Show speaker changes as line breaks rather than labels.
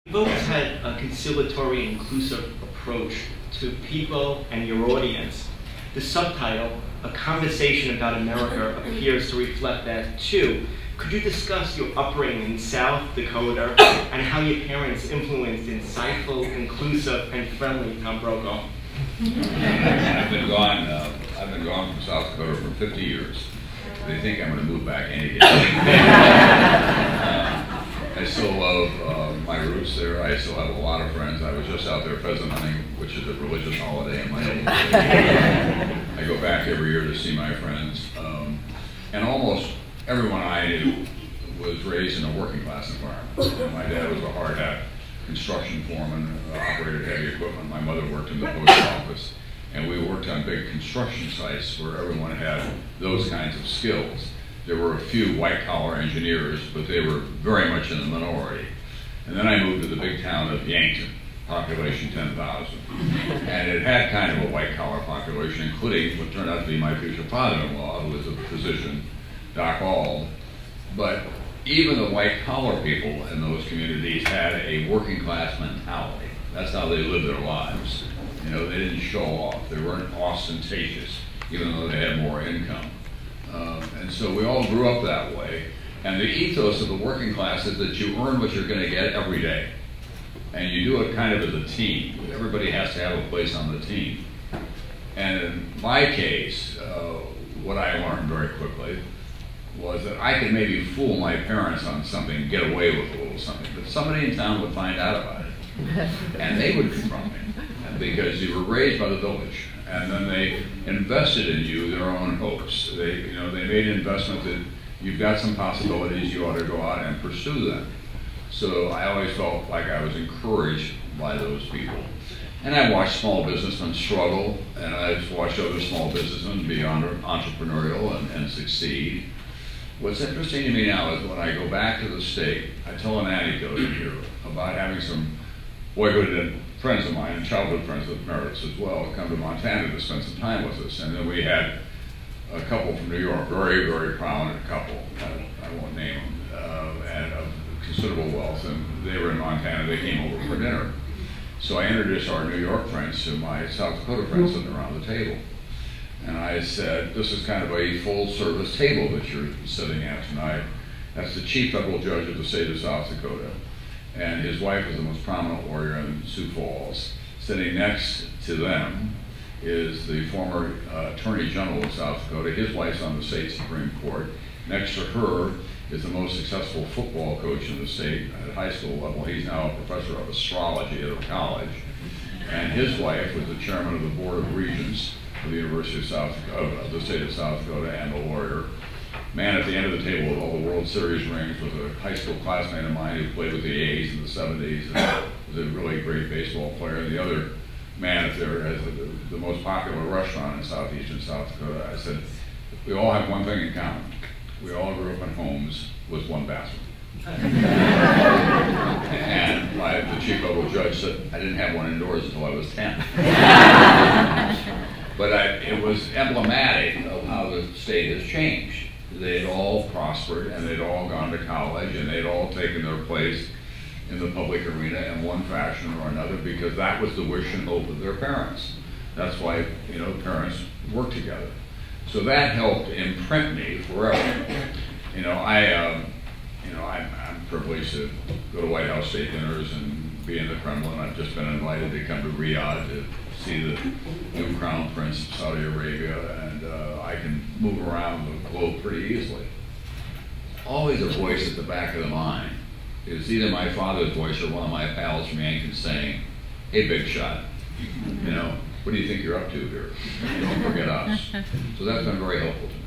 You've always had a conciliatory and inclusive approach to people and your audience. The subtitle, A Conversation About America, appears to reflect that too. Could you discuss your upbringing in South Dakota and how your parents influenced insightful, inclusive, and friendly Tom Brokaw?
I've been gone from South Dakota for 50 years. They think I'm going to move back any day. I still love my roots there. I still have a lot of friends. I was just out there pheasant hunting, which is a religious holiday in my own I go back every year to see my friends. And almost everyone I knew was raised in a working class environment. My dad was a hard hat construction foreman, operated heavy equipment. My mother worked in the post office. And we worked on big construction sites where everyone had those kinds of skills. There were a few white-collar engineers, but they were very much in the minority. And then I moved to the big town of Yankton, population 10,000. And it had kind of a white-collar population, including what turned out to be my future father-in-law, who was a physician, Doc Ald. But even the white-collar people in those communities had a working-class mentality. That's how they lived their lives. You know, they didn't show off. They weren't ostentatious, even though they had more income. And so we all grew up that way. And the ethos of the working class is that you earn what you're going to get every day. And you do it kind of as a team. Everybody has to have a place on the team. And in my case, what I learned very quickly was that I could maybe fool my parents on something, get away with a little something, but somebody in town would find out about it. And they would confront me, because you were raised by the village. And then they invested in you their own hopes. They made an investment that you've got some possibilities, you ought to go out and pursue them. So I always felt like I was encouraged by those people. And I watched small businessmen struggle, and I've watched other small businessmen be entrepreneurial and succeed. What's interesting to me now is when I go back to the state, I tell an anecdote in here about having some boyhood and friends of mine and childhood friends of Merritt's as well come to Montana to spend some time with us. And then we had a couple from New York, very, very prominent couple, I won't name them, and of considerable wealth, and they were in Montana, they came over for dinner. So I introduced our New York friends to my South Dakota friends sitting around the table. And I said, this is kind of a full-service table that you're sitting at tonight. That's the chief federal judge of the state of South Dakota. And his wife is the most prominent lawyer in Sioux Falls. Sitting next to them is the former Attorney General of South Dakota. His wife's on the state Supreme Court. Next to her is the most successful football coach in the state at high school level. He's now a professor of astrology at a college. And his wife was the chairman of the Board of Regents of the University of the state of South Dakota, and a lawyer. Man at the end of the table with all the World Series rings was a high school classmate of mine who played with the A's in the 70s and was a really great baseball player. And the other man up there has the most popular restaurant in southeastern South Dakota. I said, we all have one thing in common. We all grew up in homes with one bathroom. And the chief level judge said, I didn't have one indoors until I was 10. But it was emblematic of how the state has changed. They'd all prospered, and they'd all gone to college, and they'd all taken their place in the public arena in one fashion or another, because that was the wish and hope of their parents. That's why, parents work together. So that helped imprint me forever. I'm privileged to go to White House state dinners and be in the Kremlin. I've just been invited to come to Riyadh to see the new Crown Prince of Saudi Arabia, and I can move around the globe pretty easily. Always a voice at the back of the mind is either my father's voice or one of my pals from Yankton saying, hey, big shot, what do you think you're up to here? Don't forget us. So that's been very helpful to me.